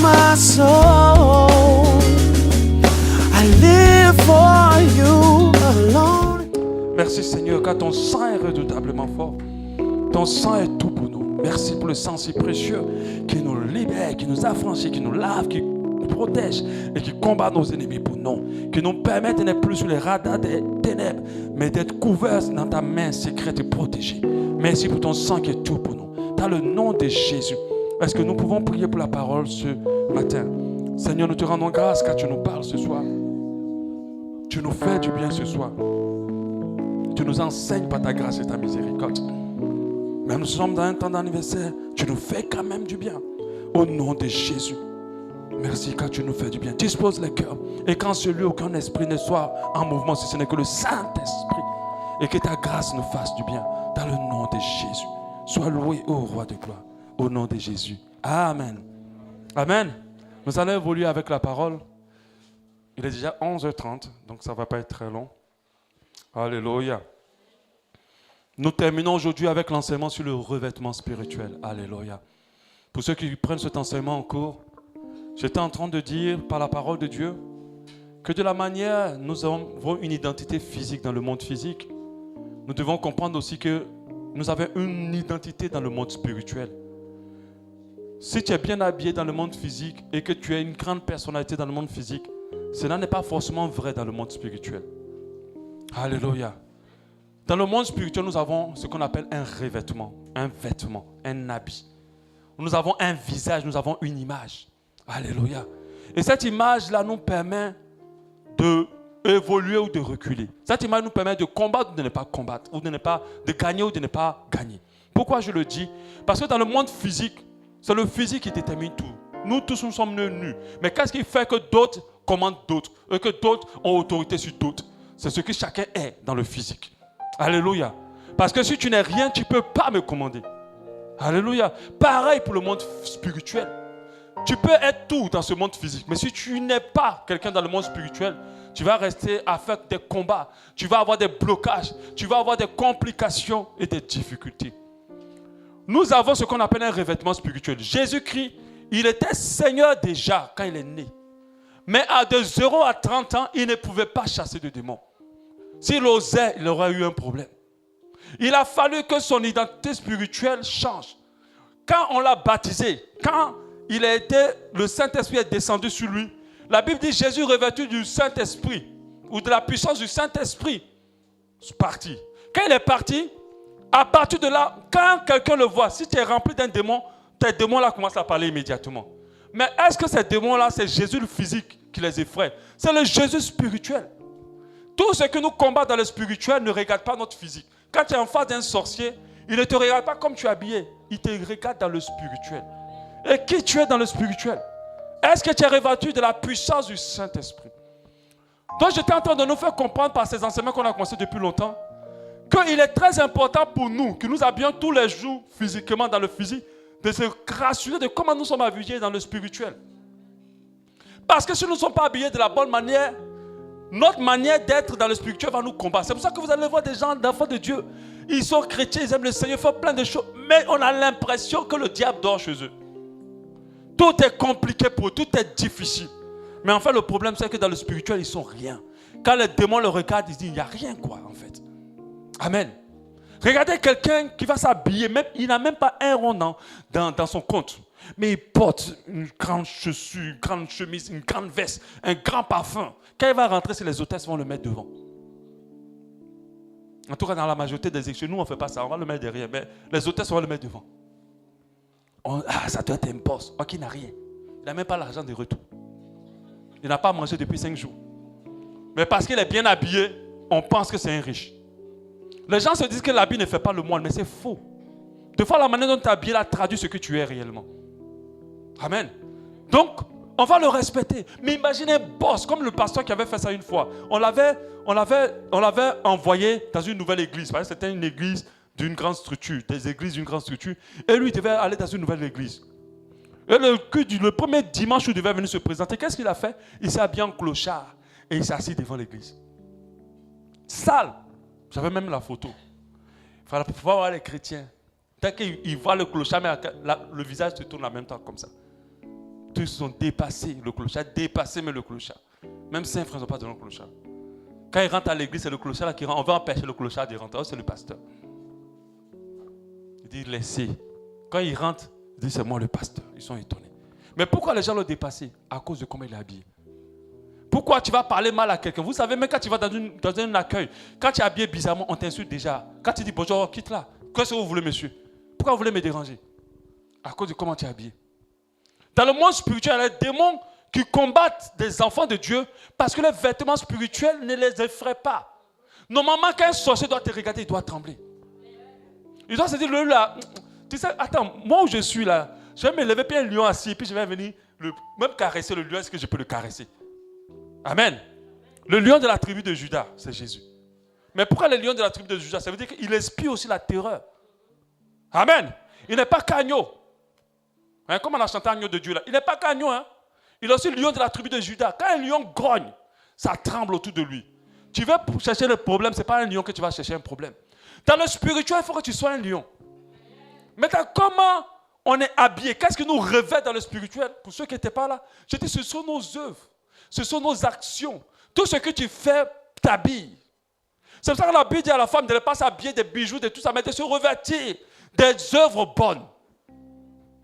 my soul. I live for you alone. Merci Seigneur, car ton sang est redoutablement fort. Ton sang est tout pour nous. Merci pour le sang si précieux qui nous libère, qui nous affranchit, qui nous lave, qui nous protège et qui combat nos ennemis pour nous. Qui nous permet de n'être plus sur les radars des ténèbres, mais d'être couverts dans ta main secrète et protégés. Merci pour ton sang qui est tout pour nous. Dans le nom de Jésus, est-ce que nous pouvons prier pour la parole ce matin? Seigneur, nous te rendons grâce car tu nous parles ce soir. Tu nous fais du bien ce soir. Tu nous enseignes par ta grâce et ta miséricorde. Même nous sommes dans un temps d'anniversaire, tu nous fais quand même du bien. Au nom de Jésus. Merci car tu nous fais du bien. Dispose les cœurs. Et qu'en ce lieu, aucun esprit ne soit en mouvement, si ce n'est que le Saint-Esprit. Et que ta grâce nous fasse du bien. Dans le nom de Jésus. Sois loué, ô roi de gloire. Au nom de Jésus. Amen. Amen. Nous allons évoluer avec la parole. Il est déjà 11h30, donc ça ne va pas être très long. Alléluia. Nous terminons aujourd'hui avec l'enseignement sur le revêtement spirituel. Alléluia. Pour ceux qui prennent cet enseignement en cours, j'étais en train de dire par la parole de Dieu que de la manière nous avons une identité physique dans le monde physique, nous devons comprendre aussi que nous avons une identité dans le monde spirituel. Si tu es bien habillé dans le monde physique et que tu as une grande personnalité dans le monde physique, cela n'est pas forcément vrai dans le monde spirituel. Alléluia. Dans le monde spirituel, nous avons ce qu'on appelle un revêtement, un vêtement, un habit. Nous avons un visage, nous avons une image. Alléluia. Et cette image-là nous permet d'évoluer ou de reculer. Cette image nous permet de combattre ou de ne pas combattre, ou de gagner ou de ne pas gagner. Pourquoi je le dis? Parce que dans le monde physique, c'est le physique qui détermine tout. Nous tous, nous sommes nus. Mais qu'est-ce qui fait que d'autres commandent d'autres et que d'autres ont autorité sur d'autres? C'est ce que chacun est dans le physique. Alléluia. Parce que si tu n'es rien, tu ne peux pas me commander. Alléluia. Pareil pour le monde spirituel. Tu peux être tout dans ce monde physique, mais si tu n'es pas quelqu'un dans le monde spirituel, tu vas rester à faire des combats, tu vas avoir des blocages, tu vas avoir des complications et des difficultés. Nous avons ce qu'on appelle un revêtement spirituel. Jésus-Christ, il était Seigneur déjà quand il est né. Mais de 0 à 30 ans, il ne pouvait pas chasser de démons. S'il osait, il aurait eu un problème. Il a fallu que son identité spirituelle change. Quand on l'a baptisé, quand le Saint-Esprit est descendu sur lui, la Bible dit Jésus revêtu du Saint-Esprit ou de la puissance du Saint-Esprit est parti. Quand il est parti, à partir de là, quand quelqu'un le voit, si tu es rempli d'un démon, tes démons-là commencent à parler immédiatement. Mais est-ce que ces démons-là, c'est Jésus le physique qui les effraie? C'est le Jésus spirituel. Tout ce que nous combattons dans le spirituel ne regarde pas notre physique. Quand tu es en face d'un sorcier, il ne te regarde pas comme tu es habillé. Il te regarde dans le spirituel. Et qui tu es dans le spirituel? Est-ce que tu es revêtu de la puissance du Saint-Esprit? Donc j'étais en train de nous faire comprendre par ces enseignements qu'on a commencé depuis longtemps qu'il est très important pour nous, que nous habillons tous les jours physiquement dans le physique, de se rassurer de comment nous sommes habillés dans le spirituel. Parce que si nous ne sommes pas habillés de la bonne manière, notre manière d'être dans le spirituel va nous combattre. C'est pour ça que vous allez voir des gens, d'enfants de Dieu. Ils sont chrétiens, ils aiment le Seigneur, ils font plein de choses. Mais on a l'impression que le diable dort chez eux. Tout est compliqué pour eux, tout est difficile. Mais en fait, le problème, c'est que dans le spirituel, ils ne sont rien. Quand les démons le regardent, ils disent, il n'y a rien quoi, en fait. Amen. Regardez quelqu'un qui va s'habiller, même, il n'a même pas un rond dans son compte. Mais il porte une grande chaussure, une grande chemise, une grande veste, un grand parfum. Quand il va rentrer, c'est les hôtesses vont le mettre devant. En tout cas, dans la majorité des églises, nous, on ne fait pas ça. On va le mettre derrière, mais les hôtesses vont le mettre devant. Ça doit être un boss. Ok, il n'a rien. Il n'a même pas l'argent de retour. Il n'a pas mangé depuis 5 jours. Mais parce qu'il est bien habillé, on pense que c'est un riche. Les gens se disent que l'habit ne fait pas le moine, mais c'est faux. Des fois, la manière dont tu es habillé là traduit ce que tu es réellement. Amen. Donc, on va le respecter. Mais imaginez un boss, comme le pasteur qui avait fait ça une fois. On l'avait envoyé dans une nouvelle église. Parce que c'était une église d'une grande structure, des églises d'une grande structure. Et lui, il devait aller dans une nouvelle église. Et le premier dimanche où il devait venir se présenter, qu'est-ce qu'il a fait? Il s'est habillé en clochard et il s'est assis devant l'église. Sale. J'avais même la photo. Il fallait pouvoir voir les chrétiens. Dès qu'ils voient le clochard, mais le visage se tourne en même temps comme ça. Tous ont dépassé le clochard, dépassé même le clochard. Même saint frères n'ont pas donné le clochard. Quand ils rentrent à l'église, c'est le clochard là qui rentre. On va empêcher le clochard de rentrer. Oh, c'est le pasteur. Il dit laissez. Quand ils rentrent, il dit c'est moi le pasteur. Ils sont étonnés. Mais pourquoi les gens l'ont dépassé? À cause de comment il est habillé. Pourquoi tu vas parler mal à quelqu'un? Vous savez, même quand tu vas dans un accueil, quand tu es habillé bizarrement, on t'insulte déjà. Quand tu dis bonjour, quitte là. Qu'est-ce que vous voulez, monsieur? Pourquoi vous voulez me déranger? À cause de comment tu es habillé. Dans le monde spirituel, il y a des démons qui combattent des enfants de Dieu parce que les vêtements spirituels ne les effraient pas. Normalement, quand un sorcier doit te regarder, il doit trembler. Il doit se dire, là, tu sais, attends, moi où je suis là, je vais me lever, puis un lion assis, puis je vais venir même caresser le lion, est-ce que je peux le caresser? Amen. Le lion de la tribu de Juda, c'est Jésus. Mais pourquoi le lion de la tribu de Juda? Ça veut dire qu'il inspire aussi la terreur. Amen. Il n'est pas qu'agneau. Hein, comme on a chanté agneau de Dieu là. Il n'est pas qu'agneau. Hein. Il est aussi le lion de la tribu de Juda. Quand un lion grogne, ça tremble autour de lui. Tu veux chercher le problème, ce n'est pas un lion que tu vas chercher un problème. Dans le spirituel, il faut que tu sois un lion. Maintenant, comment on est habillé? Qu'est-ce qui nous revêt dans le spirituel? Pour ceux qui n'étaient pas là, je dis, ce sont nos œuvres. Ce sont nos actions. Tout ce que tu fais t'habille. C'est pour ça que la Bible dit à la femme de ne pas s'habiller des bijoux, de tout ça, mais de se revêtir des œuvres bonnes.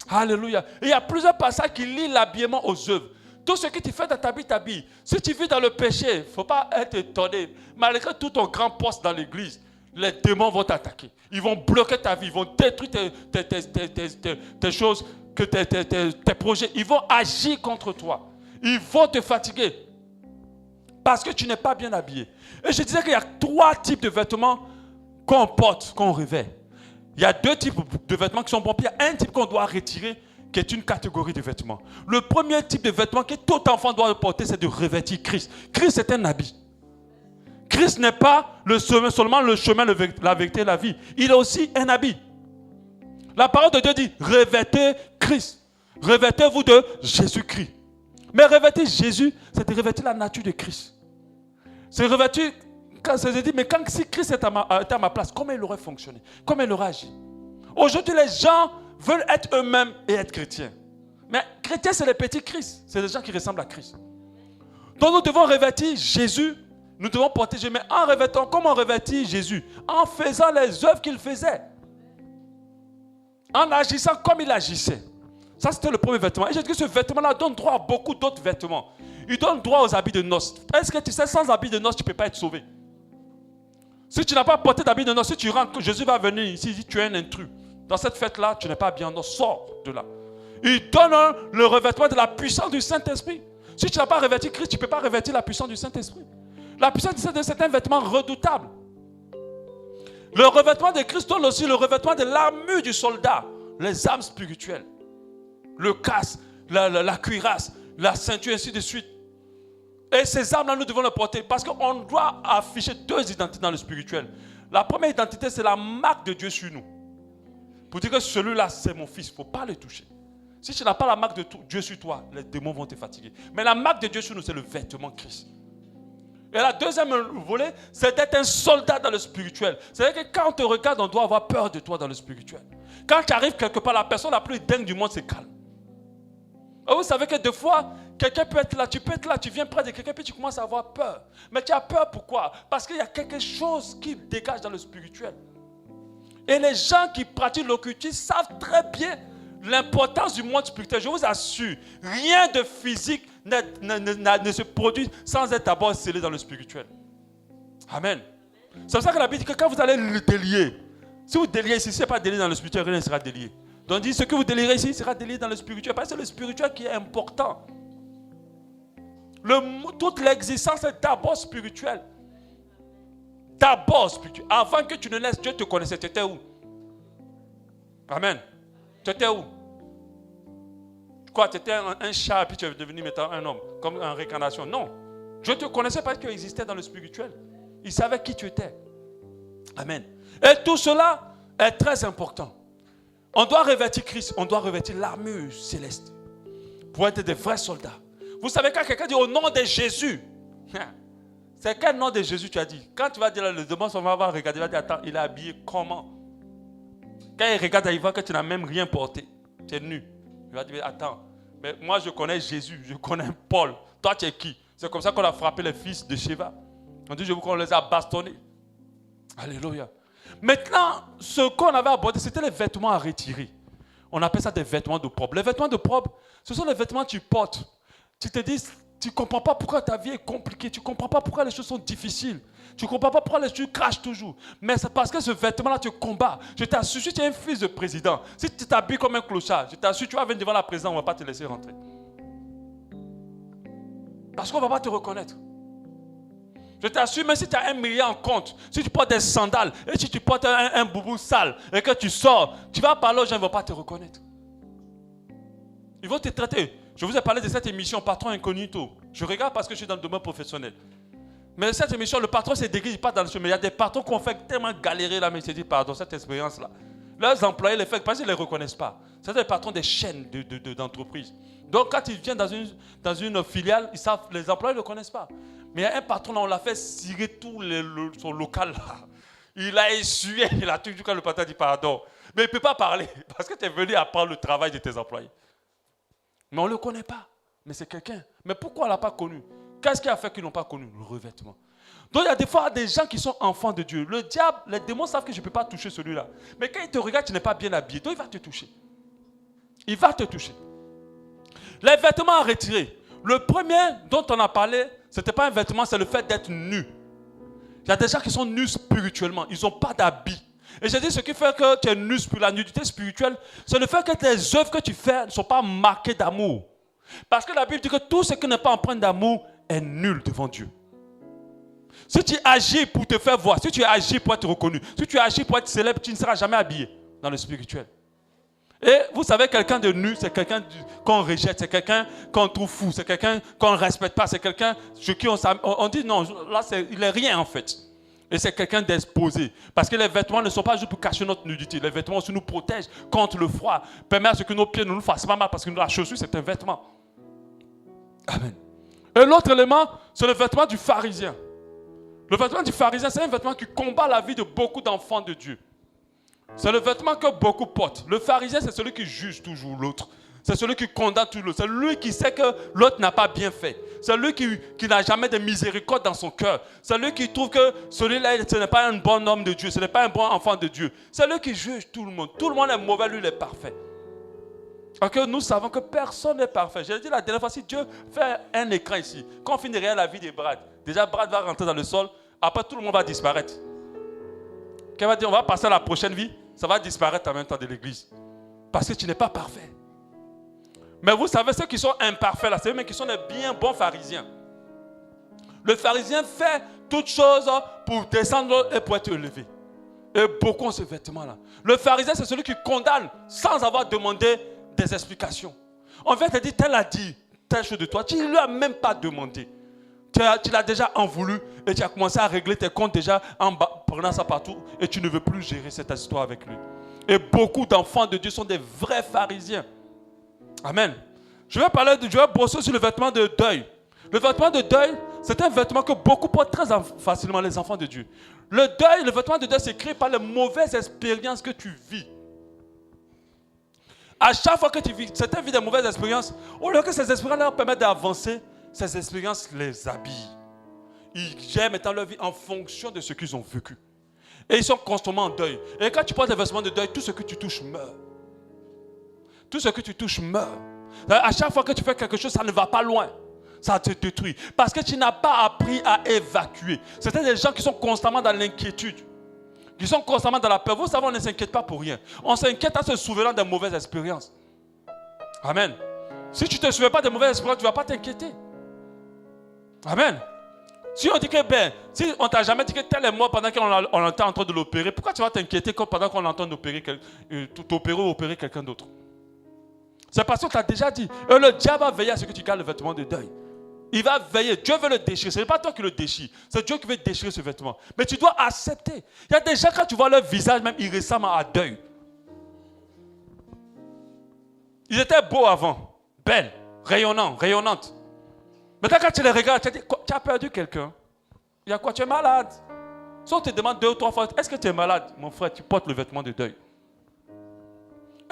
Alléluia. Et il y a plusieurs passages qui lient l'habillement aux œuvres. Tout ce que tu fais dans ta vie t'habille. Si tu vis dans le péché, il ne faut pas être étonné. Malgré tout ton grand poste dans l'église, les démons vont t'attaquer. Ils vont bloquer ta vie. Ils vont détruire tes choses, tes projets. Ils vont agir contre toi. Ils vont te fatiguer. Parce que tu n'es pas bien habillé. Et je disais qu'il y a 3 types de vêtements qu'on porte, qu'on revêt. Il y a 2 types de vêtements qui sont bons. Puis il y a un type qu'on doit retirer, qui est une catégorie de vêtements. Le premier type de vêtements que tout enfant doit porter, c'est de revêtir Christ. Christ est un habit. Christ n'est pas seulement le chemin, la vérité et la vie. Il est aussi un habit. La parole de Dieu dit, revêtez Christ. Revêtez-vous de Jésus-Christ. Mais revêtir Jésus, c'est de revêtir la nature de Christ. C'est revêtir, quand je dis, mais si Christ était à ma place, comment il aurait fonctionné? Comment il aurait agi? Aujourd'hui, les gens veulent être eux-mêmes et être chrétiens. Mais chrétiens, c'est les petits Christ. C'est les gens qui ressemblent à Christ. Donc nous devons revêtir Jésus. Nous devons porter Jésus. Mais en revêtant, comment revêtir Jésus? En faisant les œuvres qu'il faisait. En agissant comme il agissait. Ça, c'était le premier vêtement. Et j'ai dit que ce vêtement-là donne droit à beaucoup d'autres vêtements. Il donne droit aux habits de noces. Est-ce que tu sais, sans habits de noces, tu ne peux pas être sauvé? Si tu n'as pas porté d'habits de noces, si tu rentres, Jésus va venir ici, si tu es un intrus. Dans cette fête-là, tu n'es pas bien en noces. Sors de là. Il donne le revêtement de la puissance du Saint-Esprit. Si tu n'as pas revêti Christ, tu ne peux pas revêtir la puissance du Saint-Esprit. La puissance du Saint-Esprit, c'est un vêtement redoutable. Le revêtement de Christ donne aussi le revêtement de l'armure du soldat. Les armes spirituelles. Le casque, la cuirasse, la ceinture, ainsi de suite. Et ces armes-là, nous devons les porter parce qu'on doit afficher 2 identités dans le spirituel. La première identité, c'est la marque de Dieu sur nous. Pour dire que celui-là, c'est mon fils, il ne faut pas le toucher. Si tu n'as pas la marque de Dieu sur toi, les démons vont te fatiguer. Mais la marque de Dieu sur nous, c'est le vêtement Christ. Et la deuxième volet, c'est d'être un soldat dans le spirituel. C'est-à-dire que quand on te regarde, on doit avoir peur de toi dans le spirituel. Quand tu arrives quelque part, la personne la plus dingue du monde se calme. Et vous savez que des fois, quelqu'un peut être là, tu peux être là, tu viens près de quelqu'un, puis tu commences à avoir peur. Mais tu as peur pourquoi? Parce qu'il y a quelque chose qui dégage dans le spirituel. Et les gens qui pratiquent l'occultisme savent très bien l'importance du monde spirituel. Je vous assure, rien de physique ne se produit sans être d'abord scellé dans le spirituel. Amen. C'est pour ça que la Bible dit que quand vous allez le délier, si vous déliez ici, si ce n'est pas délié dans le spirituel, rien ne sera délié. Donc dit, ce que vous délirez ici sera délié dans le spirituel. Parce que c'est le spirituel qui est important. Toute l'existence est d'abord spirituelle. D'abord spirituelle. Avant que tu ne naisses, Dieu te connaissait. Tu étais où? Amen. Tu étais où? Quoi, tu étais un chat, puis tu es devenu maintenant un homme, comme en réincarnation? Non. Dieu te connaissait parce que tu existais dans le spirituel. Il savait qui tu étais. Amen. Et tout cela est très important. On doit revêtir Christ, on doit revêtir l'armure céleste pour être des vrais soldats. Vous savez, quand quelqu'un dit au nom de Jésus, c'est quel nom de Jésus tu as dit? Quand tu vas dire le demande, on va regarder, il va dire attends, il est habillé comment? Quand il regarde, il voit que tu n'as même rien porté, tu es nu. Il va dire attends, Mais moi, je connais Jésus, je connais Paul. Toi, tu es qui? C'est comme ça qu'on a frappé les fils de Sheva. On dit, je vous qu'on les a bastonnés. Alléluia. Maintenant, ce qu'on avait abordé, c'était les vêtements à retirer. On appelle ça des vêtements de propre. Les vêtements de propre, ce sont les vêtements que tu portes. Tu te dis, tu ne comprends pas pourquoi ta vie est compliquée. Tu ne comprends pas pourquoi les choses sont difficiles. Tu ne comprends pas pourquoi les choses crachent toujours. Mais c'est parce que ce vêtement-là te combat. Je t'assure, si tu es un fils de président, si tu t'habilles comme un clochard, je t'assure, tu vas venir devant la présidence, on ne va pas te laisser rentrer. Parce qu'on ne va pas te reconnaître. Je t'assure, même si tu as 1 milliard en compte, si tu portes des sandales et si tu portes un boubou sale et que tu sors, tu vas parler aux gens, ils ne vont pas te reconnaître. Ils vont te traiter. Je vous ai parlé de cette émission, Patron Incognito. Je regarde parce que je suis dans le domaine professionnel. Mais cette émission, le patron se déguise pas dans le chemin. Il y a des patrons qui ont fait tellement galérer là, mais ils se disent, pardon, cette expérience-là. Leurs employés les font parce qu'ils ne les reconnaissent pas. C'est des patrons des chaînes d'entreprises. Donc quand ils viennent dans une filiale, ils savent, les employés ne le connaissent pas. Mais il y a un patron là, on l'a fait cirer tout son local là. Il a essuyé, il a tout quand le patron dit pardon. Mais il ne peut pas parler parce que tu es venu apprendre le travail de tes employés. Mais on ne le connaît pas. Mais c'est quelqu'un. Mais pourquoi on ne l'a pas connu? Qu'est-ce qui a fait qu'ils n'ont pas connu? Le revêtement. Donc il y a des fois des gens qui sont enfants de Dieu. Le diable, les démons savent que je ne peux pas toucher celui-là. Mais quand il te regarde, tu n'es pas bien habillé. Donc il va te toucher. Il va te toucher. Les vêtements à retirer. Le premier dont on a parlé, ce n'était pas un vêtement, c'est le fait d'être nu. Il y a des gens qui sont nus spirituellement. Ils n'ont pas d'habit. Et j'ai dit, ce qui fait que tu es nu, la nudité spirituelle, c'est le fait que tes œuvres que tu fais ne sont pas marquées d'amour. Parce que la Bible dit que tout ce qui n'est pas empreint d'amour est nul devant Dieu. Si tu agis pour te faire voir, si tu agis pour être reconnu, si tu agis pour être célèbre, tu ne seras jamais habillé dans le spirituel. Et vous savez, quelqu'un de nu, c'est quelqu'un qu'on rejette, c'est quelqu'un qu'on trouve fou, c'est quelqu'un qu'on ne respecte pas, c'est quelqu'un sur qui on dit non, là il n'est rien en fait. Et c'est quelqu'un d'exposé. Parce que les vêtements ne sont pas juste pour cacher notre nudité. Les vêtements aussi nous protègent contre le froid, permettent à ce que nos pieds ne nous fassent pas mal parce que la chaussure c'est un vêtement. Amen. Et l'autre élément, c'est le vêtement du pharisien. Le vêtement du pharisien, c'est un vêtement qui combat la vie de beaucoup d'enfants de Dieu. C'est le vêtement que beaucoup portent. Le pharisien, c'est celui qui juge toujours l'autre. C'est celui qui condamne tout l'autre. C'est lui qui sait que l'autre n'a pas bien fait. C'est lui qui n'a jamais de miséricorde dans son cœur. C'est lui qui trouve que celui-là, ce n'est pas un bon homme de Dieu. Ce n'est pas un bon enfant de Dieu. C'est lui qui juge tout le monde. Tout le monde est mauvais, lui, il est parfait. Parce que nous savons que personne n'est parfait. J'ai dit la dernière fois, si Dieu fait un écran ici, quand on finirait la vie de Brad, déjà Brad va rentrer dans le sol, après tout le monde va disparaître. Qu'elle va dire, on va passer à la prochaine vie, ça va disparaître en même temps de l'église. Parce que tu n'es pas parfait. Mais vous savez, ceux qui sont imparfaits, là, c'est eux qui sont des bien bons pharisiens. Le pharisien fait toutes choses pour descendre et pour être élevé. Et beaucoup ont ce vêtement-là. Le pharisien, c'est celui qui condamne sans avoir demandé des explications. On vient te dire, tel a dit telle chose de toi. Tu ne lui as même pas demandé. Tu l'as déjà en voulu et tu as commencé à régler tes comptes déjà en prenant ça partout et tu ne veux plus gérer cette histoire avec lui. Et beaucoup d'enfants de Dieu sont des vrais pharisiens. Amen. Je vais brosser sur le vêtement de deuil. Le vêtement de deuil, c'est un vêtement que beaucoup portent très facilement les enfants de Dieu. Le vêtement de deuil, c'est créé par les mauvaises expériences que tu vis. À chaque fois que tu vis, certains vivent des mauvaises expériences, au lieu que ces expériences leur permettent d'avancer, ces expériences les habillent. Ils gèrent maintenant leur vie en fonction de ce qu'ils ont vécu. Et ils sont constamment en deuil. Et quand tu portes des vêtements de deuil, tout ce que tu touches meurt. Tout ce que tu touches meurt. À chaque fois que tu fais quelque chose, ça ne va pas loin. Ça te détruit. Parce que tu n'as pas appris à évacuer. C'était des gens qui sont constamment dans l'inquiétude. Qui sont constamment dans la peur. Vous savez, on ne s'inquiète pas pour rien. On s'inquiète en se souvenant des mauvaises expériences. Amen. Si tu ne te souviens pas des mauvaises expériences, tu ne vas pas t'inquiéter. Amen. Si on dit que, si on ne t'a jamais dit que tel est mort pendant qu'on est en train de l'opérer, pourquoi tu vas t'inquiéter pendant qu'on est en train d'opérer t'opérer ou opérer quelqu'un d'autre? C'est parce qu'on t'a déjà dit. Et le diable va veiller à ce que tu gardes le vêtement de deuil. Il va veiller. Dieu veut le déchirer. Ce n'est pas toi qui le déchire. C'est Dieu qui veut déchirer ce vêtement. Mais tu dois accepter. Il y a des gens, quand tu vois leur visage, même ils ressemblent à deuil. Ils étaient beaux avant. Belles, rayonnants, rayonnantes. Maintenant, quand tu les regardes, tu te dis, tu as perdu quelqu'un. Il y a quoi? Tu es malade. Si on te demande 2 ou 3 fois, est-ce que tu es malade? Mon frère, tu portes le vêtement de deuil.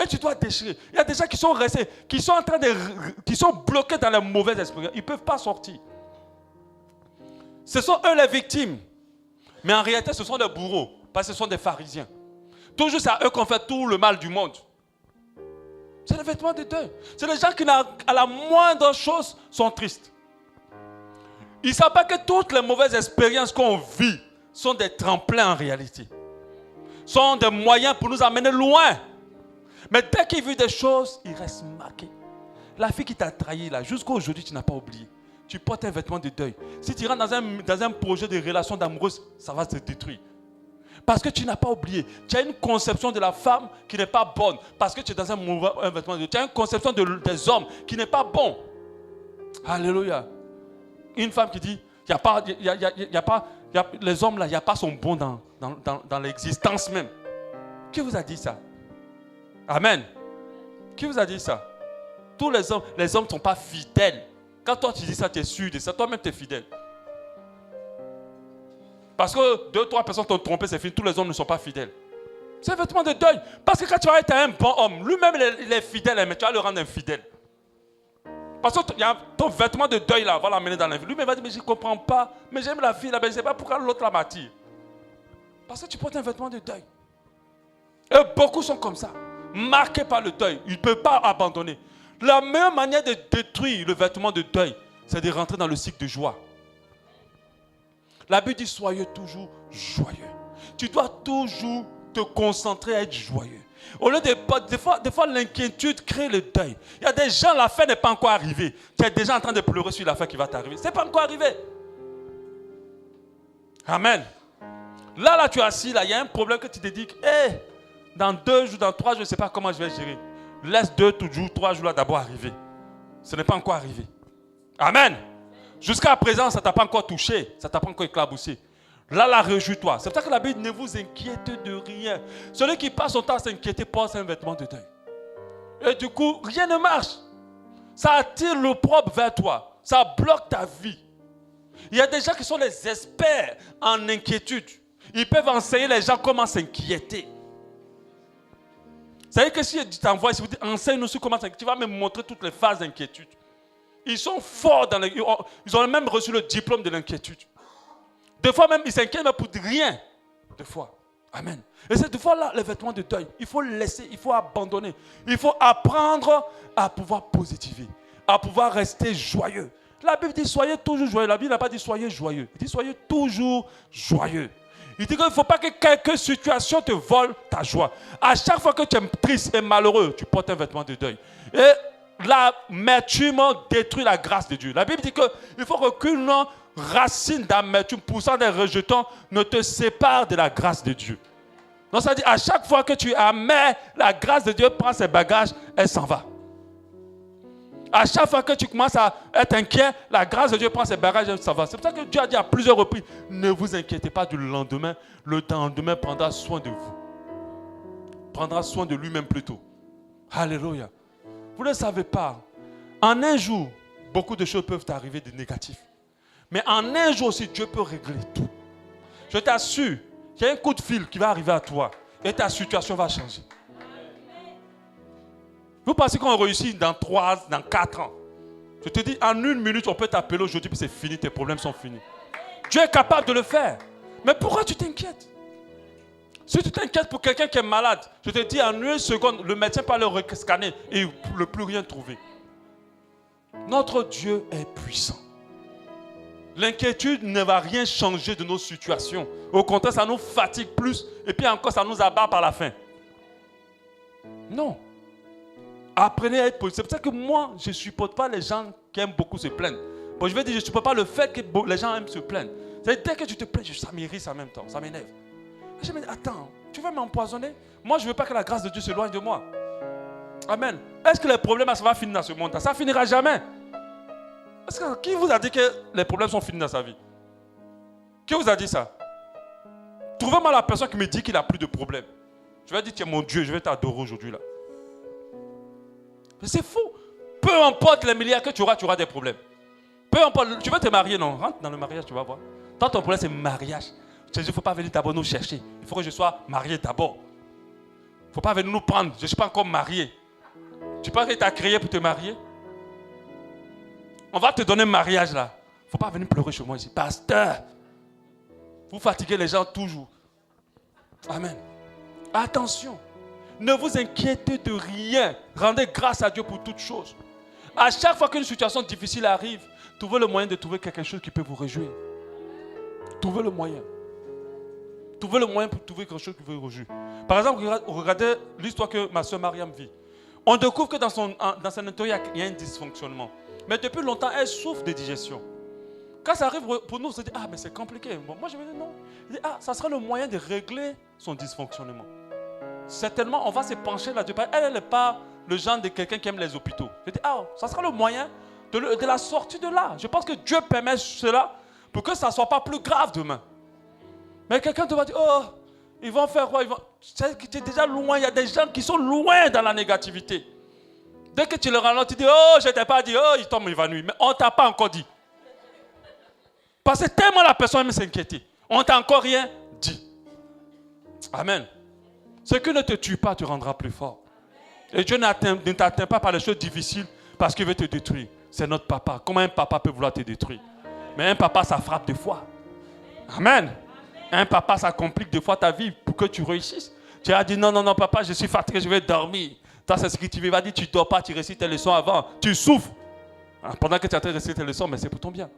Et tu dois déchirer. Il y a des gens qui sont restés, qui sont bloqués dans la mauvaise expérience. Ils ne peuvent pas sortir. Ce sont eux les victimes. Mais en réalité, ce sont des bourreaux. Parce que ce sont des pharisiens. Toujours, c'est à eux qu'on fait tout le mal du monde. C'est le vêtement de deuil. C'est les gens qui, à la moindre chose, sont tristes. Ils ne savent pas que toutes les mauvaises expériences qu'on vit sont des tremplins en réalité. Sont des moyens pour nous amener loin. Mais dès qu'ils vivent des choses, ils restent marqués. La fille qui t'a trahi là, jusqu'à aujourd'hui, tu n'as pas oublié. Tu portes un vêtement de deuil. Si tu rentres dans un projet de relation d'amoureuse, ça va se détruire. Parce que tu n'as pas oublié. Tu as une conception de la femme qui n'est pas bonne. Parce que tu es dans un vêtement de deuil. Tu as une conception des hommes qui n'est pas bon. Alléluia. Une femme qui dit, les hommes là, il n'y a pas son bon dans l'existence même. Qui vous a dit ça? Amen. Qui vous a dit ça? Tous les hommes ne sont pas fidèles. Quand toi tu dis ça, tu es sûr de ça. Toi-même tu es fidèle. Parce que 2-3 personnes t'ont trompé, c'est fini. Tous les hommes ne sont pas fidèles. C'est un vêtement de deuil. Parce que quand tu vas être un bon homme, lui-même il est fidèle, mais tu vas le rendre infidèle. Parce que ton vêtement de deuil là va l'amener dans la vie. Lui-même va dire, mais je ne comprends pas. Mais j'aime la fille là, mais je ne sais pas pourquoi l'autre la m'attire. Parce que tu portes un vêtement de deuil. Et beaucoup sont comme ça. Marqués par le deuil. Ils ne peuvent pas abandonner. La meilleure manière de détruire le vêtement de deuil, c'est de rentrer dans le cycle de joie. La Bible dit, soyez toujours joyeux. Tu dois toujours te concentrer à être joyeux. Au lieu des fois l'inquiétude crée le deuil. Il y a des gens, la fin n'est pas encore arrivée. Tu es déjà en train de pleurer sur la fin qui va t'arriver. Ce n'est pas encore arrivé. Amen. Là, tu es assis, là, il y a un problème que tu te dis, dans 2 jours, dans 3 jours, je ne sais pas comment je vais gérer. Laisse 2 jours, 3 jours là d'abord arriver. Ce n'est pas encore arrivé. Amen. Jusqu'à présent, ça ne t'a pas encore touché. Ça ne t'a pas encore éclaboussé. Là, réjouis-toi. C'est pour ça que la Bible ne vous inquiète de rien. Celui qui passe son temps à s'inquiéter porte un vêtement de deuil. Et du coup, rien ne marche. Ça attire l'opprobre vers toi. Ça bloque ta vie. Il y a des gens qui sont les experts en inquiétude. Ils peuvent enseigner les gens comment s'inquiéter. Vous savez que si je t'envoie, si vous dites, enseigne-nous sur comment s'inquiéter, tu vas me montrer toutes les phases d'inquiétude. Ils sont forts dans ils ont même reçu le diplôme de l'inquiétude. Des fois même, ils s'inquiètent mais pour rien. Des fois. Amen. Et c'est des fois là, les vêtements de deuil. Il faut laisser, il faut abandonner. Il faut apprendre à pouvoir positiver, à pouvoir rester joyeux. La Bible dit soyez toujours joyeux. La Bible n'a pas dit soyez joyeux. Il dit soyez toujours joyeux. Il dit qu'il ne faut pas que quelques situations te volent ta joie. À chaque fois que tu es triste et malheureux, tu portes un vêtement de deuil. Et l'amertume détruit la grâce de Dieu. La Bible dit qu'il faut qu'aucune racine d'amertume poussant des rejetons ne te sépare de la grâce de Dieu. Donc ça dit à chaque fois que tu es amer, la grâce de Dieu prend ses bagages, elle s'en va. À chaque fois que tu commences à être inquiet, la grâce de Dieu prend ses bagages et elle s'en va. C'est pour ça que Dieu a dit à plusieurs reprises, ne vous inquiétez pas du lendemain, le lendemain prendra soin de vous. Prendra soin de lui-même plutôt. Alléluia. Vous ne le savez pas. En un jour, beaucoup de choses peuvent arriver de négatif. Mais en un jour aussi, Dieu peut régler tout. Je t'assure, il y a un coup de fil qui va arriver à toi et ta situation va changer. Vous pensez qu'on réussit dans 4 ans? Je te dis, en 1 minute, on peut t'appeler aujourd'hui puis c'est fini, tes problèmes sont finis. Dieu est capable de le faire. Mais pourquoi tu t'inquiètes? Si tu t'inquiètes pour quelqu'un qui est malade, je te dis, en 1 seconde, le médecin peut le scanner et il ne peut plus rien trouver. Notre Dieu est puissant. L'inquiétude ne va rien changer de nos situations. Au contraire, ça nous fatigue plus et puis encore, ça nous abat par la fin. Non. Apprenez à être positif. C'est pour ça que moi, je ne supporte pas les gens qui aiment beaucoup se plaindre. Bon, je vais dire, je ne supporte pas le fait que les gens aiment se plaindre. C'est dès que tu te plains, ça m'irrite en même temps, ça m'énerve. Je me dis, attends, tu veux m'empoisonner? Moi, je ne veux pas que la grâce de Dieu s'éloigne de moi. Amen. Est-ce que les problèmes, ça va finir dans ce monde? Ça ne finira jamais. Qui vous a dit que les problèmes sont finis dans sa vie? Qui vous a dit ça? Trouvez-moi la personne qui me dit qu'il n'a plus de problèmes. Je vais dire, tiens, mon Dieu, je vais t'adorer aujourd'hui là. Mais c'est fou. Peu importe les milliards que tu auras des problèmes. Peu importe, tu veux te marier, non? Rentre dans le mariage, tu vas voir. Toi, ton problème, c'est le mariage. Il ne faut pas venir d'abord nous chercher. Il faut que je sois marié d'abord. Il ne faut pas venir nous prendre. Je ne suis pas encore marié. Tu penses que tu as créé pour te marier? On va te donner un mariage là. Il ne faut pas venir pleurer chez moi ici. Pasteur, vous fatiguez les gens toujours. Amen. Attention. Ne vous inquiétez de rien. Rendez grâce à Dieu pour toutes choses. À chaque fois qu'une situation difficile arrive, trouvez le moyen de trouver quelque chose qui peut vous réjouir. Trouvez le moyen. Trouvez le moyen pour trouver quelque chose qui vous réjouir. Par exemple, regardez l'histoire que ma soeur Mariam vit. On découvre que dans son intérieur, il y a un dysfonctionnement. Mais depuis longtemps, elle souffre de digestion. Quand ça arrive pour nous, on se dit, ah, mais c'est compliqué. Bon, moi, je me dis non. Je dis, ah, ça sera le moyen de régler son dysfonctionnement. Certainement, on va se pencher là-dessus. Elle n'est pas le genre de quelqu'un qui aime les hôpitaux. Je dis, ah, ça sera le moyen de la sortie de là. Je pense que Dieu permet cela pour que ça ne soit pas plus grave demain. Mais quelqu'un te va dire, oh, ils vont faire quoi? Tu es déjà loin. Il y a des gens qui sont loin dans la négativité. Dès que tu le ralentis, tu dis, oh, je ne t'ai pas dit, oh, il tombe évanoui. Mais on ne t'a pas encore dit. Parce que tellement la personne aime s'inquiéter. On ne t'a encore rien dit. Amen. Ce qui ne te tue pas te rendra plus fort. Et Dieu ne t'atteint pas par les choses difficiles parce qu'il veut te détruire. C'est notre papa. Comment un papa peut vouloir te détruire? Mais un papa, ça frappe des fois. Amen. Un papa, ça complique des fois ta vie pour que tu réussisses. Tu as dit, non, non, non, papa, je suis fatigué, je vais dormir. Ça, c'est ce que tu vas dire, tu ne dors pas, tu récites tes leçons avant. Tu souffres. Pendant que tu es en train de réciter tes leçons, mais c'est pour ton bien.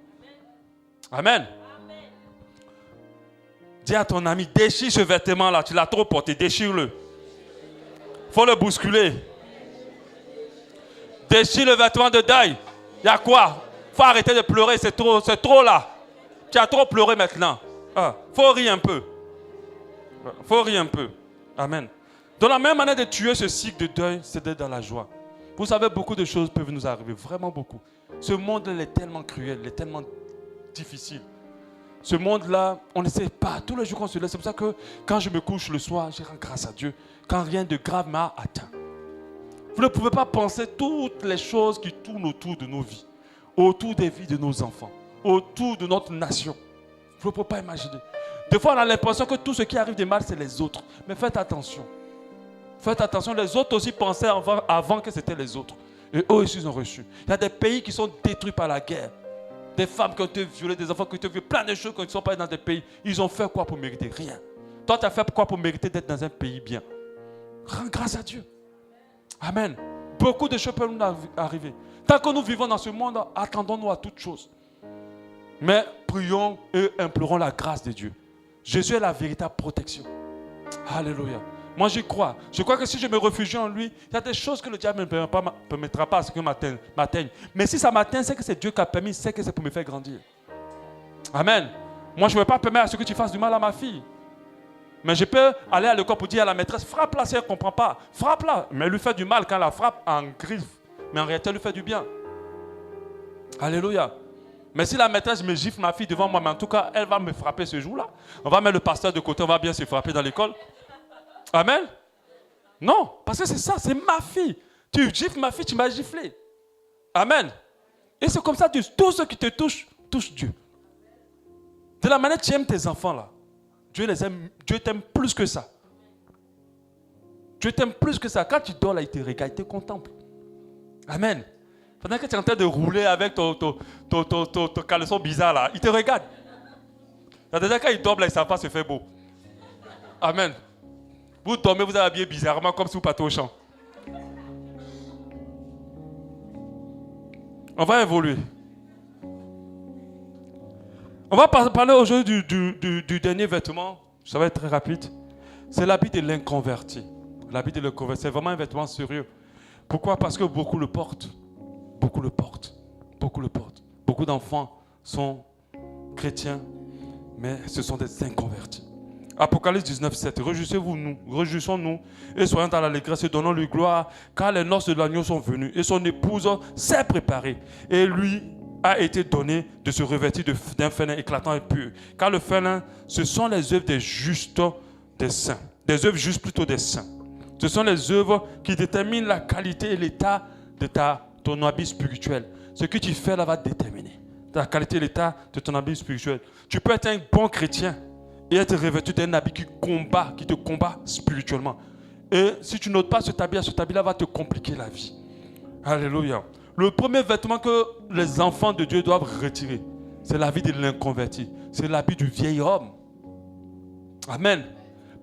Amen. Dis à ton ami, déchire ce vêtement-là, tu l'as trop porté, déchire-le. Il faut le bousculer. Déchire le vêtement de deuil. Il y a quoi? Il faut arrêter de pleurer, c'est trop là. Tu as trop pleuré maintenant. Il faut rire un peu. Il faut rire un peu. Amen. Donc la meilleure manière de tuer ce cycle de deuil, c'est d'être dans la joie. Vous savez, beaucoup de choses peuvent nous arriver, vraiment beaucoup. Ce monde-là est tellement cruel, il est tellement difficile. Ce monde-là, on ne sait pas. Tous les jours qu'on se lève, c'est pour ça que quand je me couche le soir, je rends grâce à Dieu. Quand rien de grave m'a atteint. Vous ne pouvez pas penser toutes les choses qui tournent autour de nos vies, autour des vies de nos enfants, autour de notre nation. Vous ne pouvez pas imaginer. Des fois, on a l'impression que tout ce qui arrive de mal, c'est les autres. Mais faites attention. Faites attention, les autres aussi pensaient avant que c'était les autres. Et eux aussi, ils ont reçu. Il y a des pays qui sont détruits par la guerre. Des femmes qui ont été violées, des enfants qui ont été violés, plein de choses qui ne sont pas dans des pays. Ils ont fait quoi pour mériter? Rien. Toi, tu as fait quoi pour mériter d'être dans un pays bien? Rends grâce à Dieu. Amen. Beaucoup de choses peuvent nous arriver. Tant que nous vivons dans ce monde, attendons-nous à toutes choses. Mais prions et implorons la grâce de Dieu. Jésus est la véritable protection. Alléluia. Moi, j'y crois. Je crois que si je me réfugie en lui, il y a des choses que le diable ne permettra pas à ce que m'atteigne. Mais si ça m'atteint, c'est que c'est Dieu qui a permis, c'est que c'est pour me faire grandir. Amen. Moi, je ne vais pas permettre à ce que tu fasses du mal à ma fille. Mais je peux aller à l'école pour dire à la maîtresse, frappe-la si elle ne comprend pas. Frappe-la. Mais elle lui fait du mal quand elle la frappe en griffe. Mais en réalité, elle lui fait du bien. Alléluia. Mais si la maîtresse me gifle ma fille devant moi, mais en tout cas, elle va me frapper ce jour-là. On va mettre le pasteur de côté, on va bien se frapper dans l'école. Amen. Non, parce que c'est ça, c'est ma fille. Tu gifles ma fille, tu m'as giflé. Amen. Et c'est comme ça, tout ce qui te touche, touche Dieu. De la manière que tu aimes tes enfants là, Dieu les aime, Dieu t'aime plus que ça. Dieu t'aime plus que ça. Quand tu dors là, il te regarde, il te contemple. Amen. Pendant que tu es en train de rouler avec ton caleçon bizarre là, il te regarde. Il y a des gens quand ils dorment là, ils ne savent pas se faire beau. Amen. Vous dormez, vous avez habillé bizarrement comme si vous partez au champ. On va évoluer. On va parler aujourd'hui du dernier vêtement. Ça va être très rapide. C'est l'habit de l'inconverti. L'habit de l'inconverti, c'est vraiment un vêtement sérieux. Pourquoi? Parce que beaucoup le portent. Beaucoup le portent. Beaucoup le portent. Beaucoup d'enfants sont chrétiens, mais ce sont des inconvertis. Apocalypse 19, 7. Réjouissons-nous et soyons dans l'allégresse et donnons-lui gloire, car les noces de l'agneau sont venues et son épouse s'est préparée. Et lui a été donné de se revêtir d'un fin lin éclatant et pur. Car le fin lin, ce sont les œuvres des justes, des saints. Des œuvres justes plutôt des saints. Ce sont les œuvres qui déterminent la qualité et l'état de ton habit spirituel. Ce que tu fais là va déterminer la qualité et l'état de ton habit spirituel. Tu peux être un bon chrétien et être revêtu d'un habit qui te combat spirituellement. Et si tu n'ôtes pas cet habit-là va te compliquer la vie. Alléluia. Le premier vêtement que les enfants de Dieu doivent retirer, c'est l'habit de l'inconverti. C'est l'habit du vieil homme. Amen.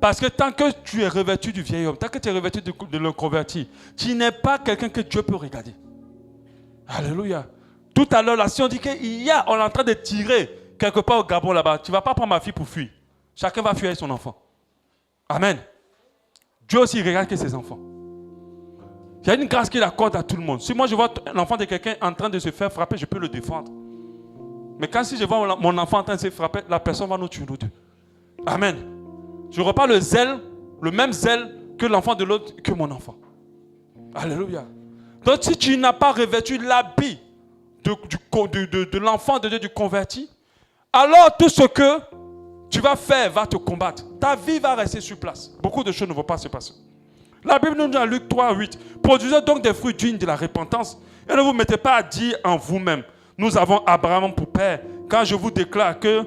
Parce que tant que tu es revêtu du vieil homme, tant que tu es revêtu de l'inconverti, tu n'es pas quelqu'un que Dieu peut regarder. Alléluia. Tout à l'heure, là, si on dit qu'on est en train de tirer quelque part au Gabon là-bas, tu ne vas pas prendre ma fille pour fuir. Chacun va fuir avec son enfant. Amen. Dieu aussi regarde que ses enfants. Il y a une grâce qu'il accorde à tout le monde. Si moi je vois l'enfant de quelqu'un en train de se faire frapper, je peux le défendre. Mais quand si je vois mon enfant en train de se frapper, la personne va nous tuer nous deux. Amen. Je n'aurai pas le zèle, le même zèle que l'enfant de l'autre, que mon enfant. Alléluia. Donc si tu n'as pas revêtu l'habit de l'enfant de Dieu, du converti, alors tout ce que tu vas faire va te combattre. Ta vie va rester sur place. Beaucoup de choses ne vont pas se passer. La Bible nous dit en Luc 3, 8, produisez donc des fruits dignes de la repentance et ne vous mettez pas à dire en vous-même, nous avons Abraham pour père, quand je vous déclare que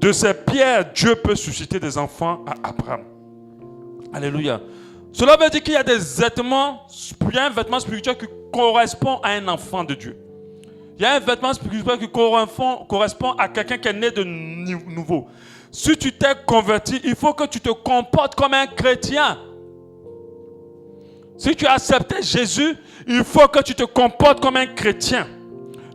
de ces pierres, Dieu peut susciter des enfants à Abraham. Alléluia. Cela veut dire qu'il y a des vêtements, il y a un vêtement spirituel qui correspond à un enfant de Dieu. Il y a un vêtement spirituel qui correspond à quelqu'un qui est né de nouveau. Si tu t'es converti, il faut que tu te comportes comme un chrétien. Si tu as accepté Jésus, il faut que tu te comportes comme un chrétien.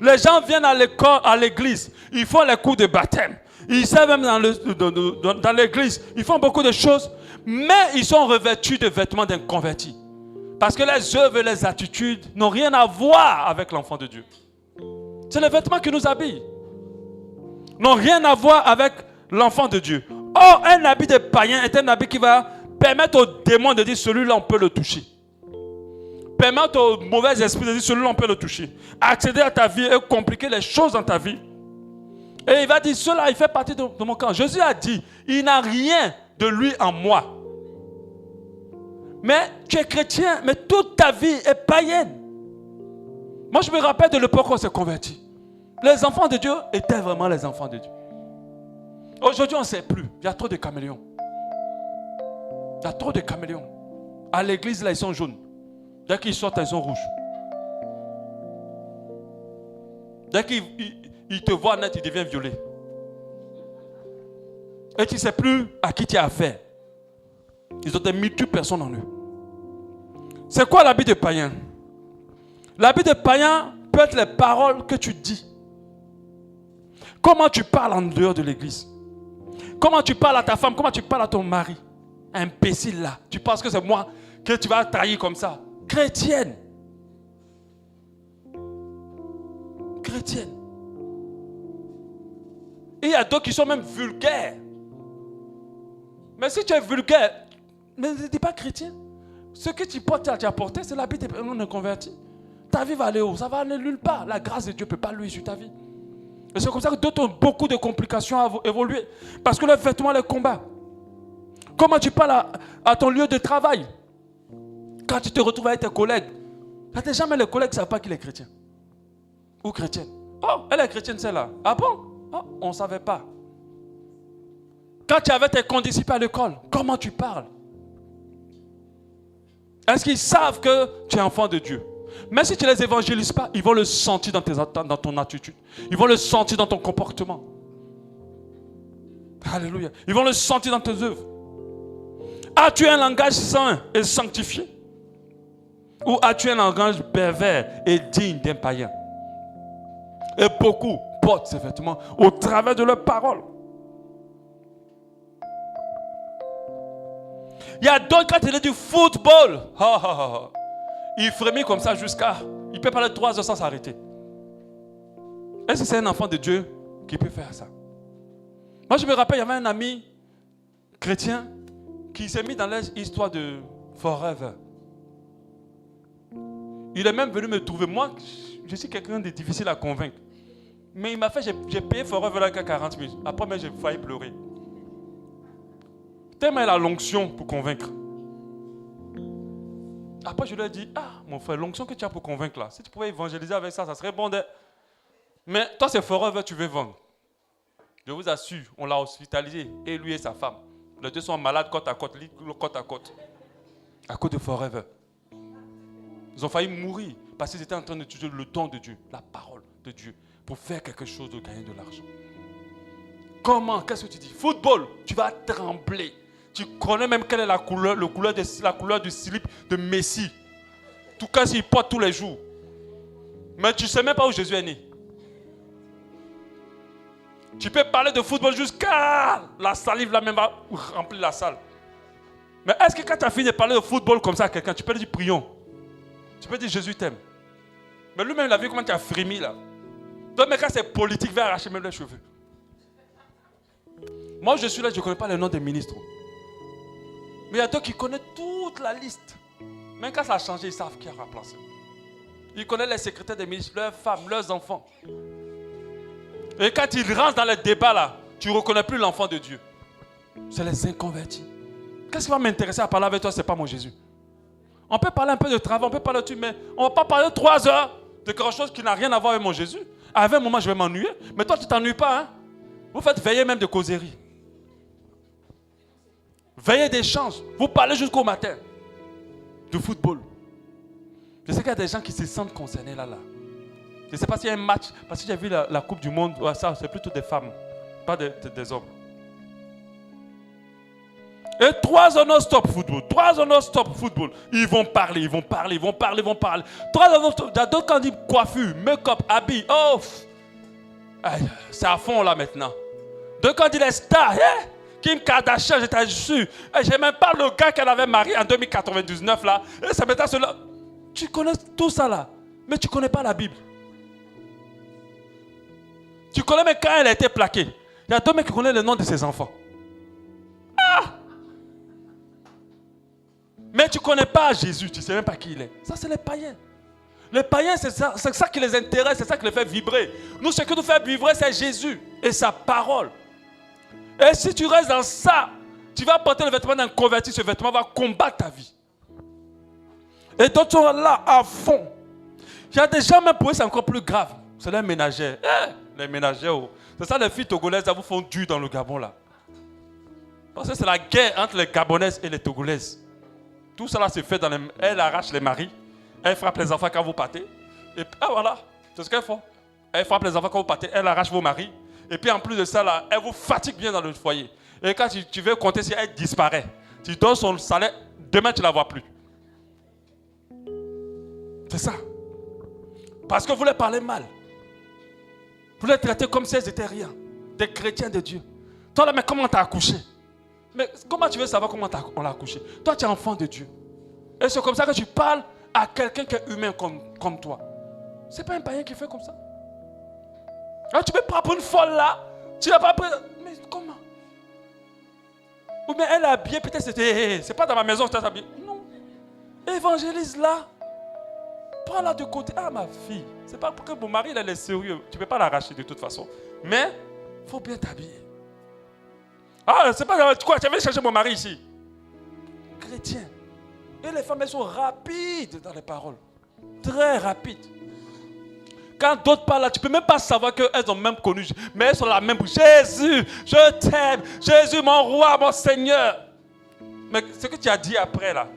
Les gens viennent à l'école, à l'église, ils font les cours de baptême. Ils savent même dans l'église, ils font beaucoup de choses, mais ils sont revêtus de vêtements d'un converti. Parce que les œuvres et les attitudes n'ont rien à voir avec l'enfant de Dieu. C'est les vêtements qui nous habillent. N'ont rien à voir avec l'enfant de Dieu. Or, un habit de païen est un habit qui va permettre aux démons de dire celui-là on peut le toucher. Permettre aux mauvais esprits de dire celui-là on peut le toucher. Accéder à ta vie et compliquer les choses dans ta vie. Et il va dire cela, il fait partie de mon camp. Jésus a dit, il n'a rien de lui en moi. Mais tu es chrétien, mais toute ta vie est païenne. Moi je me rappelle de l'époque où on s'est converti. Les enfants de Dieu étaient vraiment les enfants de Dieu. Aujourd'hui, on ne sait plus. Il y a trop de caméléons. Il y a trop de caméléons. À l'église, là, ils sont jaunes. Dès qu'ils sortent, ils sont rouges. Dès qu'ils te voient net, ils deviennent violets. Et tu ne sais plus à qui tu as affaire. Ils ont des multiples personnes en eux. C'est quoi l'habit de païen? L'habit de païen peut être les paroles que tu dis. Comment tu parles en dehors de l'église? Comment tu parles à ta femme? Comment tu parles à ton mari? Imbécile là. Tu penses que c'est moi que tu vas trahir comme ça? Chrétienne. Chrétienne. Et il y a d'autres qui sont même vulgaires. Mais si tu es vulgaire, mais ne dis pas chrétien. Ce que tu portes, tu as porté, c'est l'habit de converti. Ta vie va aller où? Ça va aller nulle part. La grâce de Dieu ne peut pas louer sur ta vie. Et c'est comme ça que d'autres ont beaucoup de complications à évoluer. Parce que le vêtement les combat. Comment tu parles à ton lieu de travail? Quand tu te retrouves avec tes collègues, il y a des gens, mais les collègues ne savent pas qu'il est chrétien. Ou chrétienne. Oh, elle est chrétienne celle-là. Ah bon? Oh, on ne savait pas. Quand tu avais tes condisciples à l'école, comment tu parles? Est-ce qu'ils savent que tu es enfant de Dieu? Mais si tu ne les évangélises pas, ils vont le sentir dans ton attitude. Ils vont le sentir dans ton comportement. Alléluia. Ils vont le sentir dans tes œuvres. As-tu un langage saint et sanctifié? Ou as-tu un langage pervers et digne d'un païen? Et beaucoup portent ces vêtements au travers de leurs paroles. Il y a d'autres, quand il est du football, il frémit comme ça jusqu'à... Il peut parler 3 heures sans s'arrêter. Est-ce que c'est un enfant de Dieu qui peut faire ça? Moi, je me rappelle, il y avait un ami chrétien qui s'est mis dans l'histoire de Forever. Il est même venu me trouver. Moi, je suis quelqu'un de difficile à convaincre. Mais il m'a fait, j'ai payé Forever là 40 000. Après, j'ai failli pleurer. Tellement il a l'onction pour convaincre. Après, je lui ai dit, mon frère, l'onction que tu as pour convaincre là, si tu pouvais évangéliser avec ça, ça serait bon. Mais toi, c'est Forever, tu veux vendre. Je vous assure, on l'a hospitalisé, et lui et sa femme. Les deux sont malades côte à côte, côte à côte. À cause de Forever. Ils ont failli mourir parce qu'ils étaient en train d'étudier le don de Dieu, la parole de Dieu, pour faire quelque chose de gagner de l'argent. Comment? Qu'est-ce que tu dis? Football, tu vas trembler. Tu connais même quelle est la couleur du slip de Messi. Tout cas, s'il porte tous les jours. Mais tu ne sais même pas où Jésus est né. Tu peux parler de football jusqu'à la salive là même va remplir la salle. Mais est-ce que quand tu as fini de parler de football comme ça à quelqu'un, tu peux lui dire prions? Tu peux dire Jésus t'aime. Mais lui-même, il a vu comment tu as frémi là. Donc, mais quand c'est politique, il va arracher même les cheveux. Moi, je suis là, je ne connais pas le nom des ministres. Mais il y a d'autres qui connaissent toute la liste. Même quand ça a changé, ils savent qui a remplacé. Ils connaissent les secrétaires des ministres, leurs femmes, leurs enfants. Et quand ils rentrent dans les débats là, tu ne reconnais plus l'enfant de Dieu. C'est les inconvertis. Qu'est-ce qui va m'intéresser à parler avec toi? Ce n'est pas mon Jésus. On peut parler un peu de travail, on peut parler de tout, mais on ne va pas parler 3 heures de quelque chose qui n'a rien à voir avec mon Jésus. À un moment, je vais m'ennuyer. Mais toi, tu ne t'ennuies pas. Hein? Vous faites veiller même de causerie. Veillez d'échange. Vous parlez jusqu'au matin. De football. Je sais qu'il y a des gens qui se sentent concernés là. Je ne sais pas s'il y a un match. Parce que j'ai vu la Coupe du Monde. Ouais, ça, c'est plutôt des femmes. Pas des hommes. Et 3 ans non-stop football. 3 ans non-stop football. Ils vont parler. 3 ans non-stop. Il y a d'autres qui disent coiffure, make-up, habits. Oh, c'est à fond là maintenant. D'autres qui disent les stars. Kim Kardashian, j'étais sûr. Je n'ai même pas le gars qu'elle avait marié en 2099 là. Et ça m'était cela. Tu connais tout ça là. Mais tu ne connais pas la Bible. Tu connais même quand elle a été plaquée. Il y a d'autres mecs qui connaissent le nom de ses enfants. Ah! Mais tu ne connais pas Jésus, tu ne sais même pas qui il est. Ça, c'est les païens. Les païens, c'est ça qui les intéresse, c'est ça qui les fait vibrer. Nous, ce qui nous fait vibrer, c'est Jésus et sa parole. Et si tu restes dans ça, tu vas porter le vêtement d'un converti, ce vêtement va combattre ta vie. Et d'autres sont là à fond. Il y a des gens, même pour eux, c'est encore plus grave. C'est les ménagères. Les ménagères, oh. C'est ça, les filles togolaises, elles vous font dur dans le Gabon là. Parce que c'est la guerre entre les Gabonaises et les Togolaises. Tout cela se fait dans les... Elle arrache les maris. Elle frappe les enfants quand vous partez. Et voilà, c'est ce qu'elle fait. Elle frappe les enfants quand vous partez. Elle arrache vos maris. Et puis en plus de ça, là, elle vous fatigue bien dans le foyer. Et quand tu veux compter si elle disparaît, tu donnes son salaire, demain tu ne la vois plus. C'est ça. Parce que vous les parlez mal. Vous les traitez comme si elles étaient rien. Des chrétiens de Dieu. Toi là, mais comment tu as accouché? Mais comment tu veux savoir comment on l'a accouché? Toi, tu es enfant de Dieu. Et c'est comme ça que tu parles à quelqu'un qui est humain comme toi. C'est pas un païen qui fait comme ça. Alors, tu peux pas prendre une folle là. Tu n'as pas pris. Mais comment? Ou bien elle est habillée, peut-être c'est pas dans ma maison que tu es habillée. Non. Évangélise là. Prends-la de côté. Ah, ma fille. C'est pas pour que mon mari il est sérieux. Tu ne peux pas l'arracher de toute façon. Mais il faut bien t'habiller. Ah, c'est pas quoi, tu avais cherché mon mari ici. Chrétien. Et les femmes, elles sont rapides dans les paroles. Très rapides. Quand d'autres parlent là, tu ne peux même pas savoir qu'elles ont même connu. Mais elles sont là même. Jésus, je t'aime. Jésus, mon roi, mon Seigneur. Mais ce que tu as dit après là,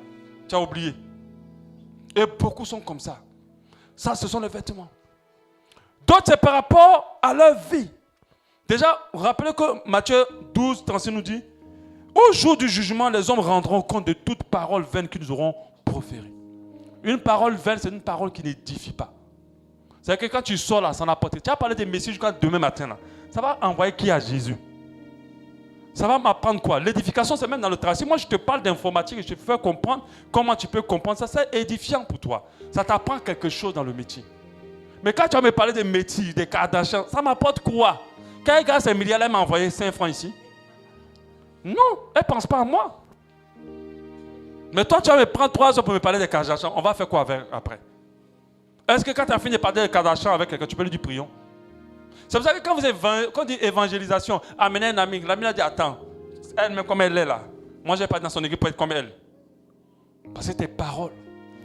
tu as oublié. Et beaucoup sont comme ça. Ça, ce sont les vêtements. D'autres, c'est par rapport à leur vie. Déjà, rappelez que Matthieu 12, 36 nous dit, au jour du jugement, les hommes rendront compte de toute parole vaine qu'ils auront proférée. Une parole vaine, c'est une parole qui n'édifie pas. C'est-à-dire que quand tu sors là, ça n'a pas été. Tu as parlé des messieurs jusqu'à demain matin là. Ça va envoyer qui à Jésus? Ça va m'apprendre quoi? L'édification, c'est même dans le travail. Si moi, je te parle d'informatique et je te fais comprendre comment tu peux comprendre ça, c'est édifiant pour toi. Ça t'apprend quelque chose dans le métier. Mais quand tu vas me parler des métiers, des Kardashians, ça m'apporte quoi? Quand elle gagne ses milliards, elle m'a envoyé 5 francs ici. Non, elle ne pense pas à moi. Mais toi, tu vas me prendre 3 heures pour me parler des Kardashians. On va faire quoi après? Est-ce que quand tu as fini de parler des Kardashians avec quelqu'un, tu peux lui dire prions? C'est pour ça que quand on dit évangélisation, amener un ami, l'ami a dit attends, elle-même comme elle est là. Moi, je n'ai pas dans son équipe pour être comme elle. Parce que tes paroles,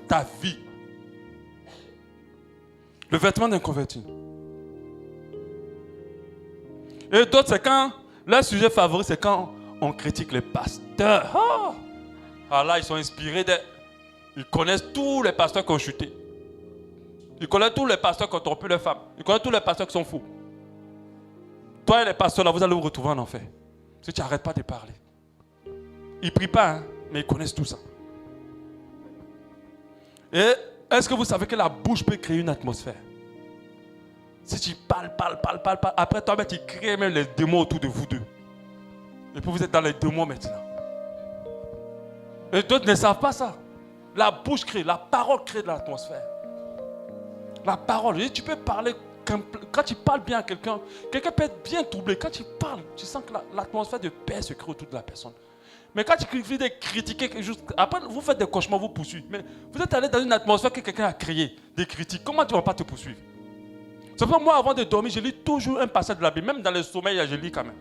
ta vie. Le vêtement d'un converti. Et d'autres, c'est quand, leur sujet favori, c'est quand on critique les pasteurs. Ah là, ils sont inspirés Ils connaissent tous les pasteurs qui ont chuté. Ils connaissent tous les pasteurs qui ont trompé leurs femmes. Ils connaissent tous les pasteurs qui sont fous. Toi et les pasteurs là, vous allez vous retrouver en enfer. Si tu n'arrêtes pas de parler. Ils ne prient pas, hein, mais ils connaissent tout ça. Et est-ce que vous savez que la bouche peut créer une atmosphère? Si tu parles, après toi, tu crées même les démons autour de vous deux. Et puis vous êtes dans les démons maintenant. Et d'autres ne savent pas ça. La bouche crée, la parole crée de l'atmosphère. La parole, et tu peux parler, quand tu parles bien à quelqu'un, quelqu'un peut être bien troublé. Quand tu parles, tu sens que l'atmosphère de paix se crée autour de la personne. Mais quand tu critiques, après vous faites des cauchemars, vous poursuivez. Mais vous êtes allé dans une atmosphère que quelqu'un a créée, des critiques. Comment tu ne vas pas te poursuivre? C'est pour ça que moi, avant de dormir, je lis toujours un passage de la Bible. Même dans le sommeil, je lis quand même.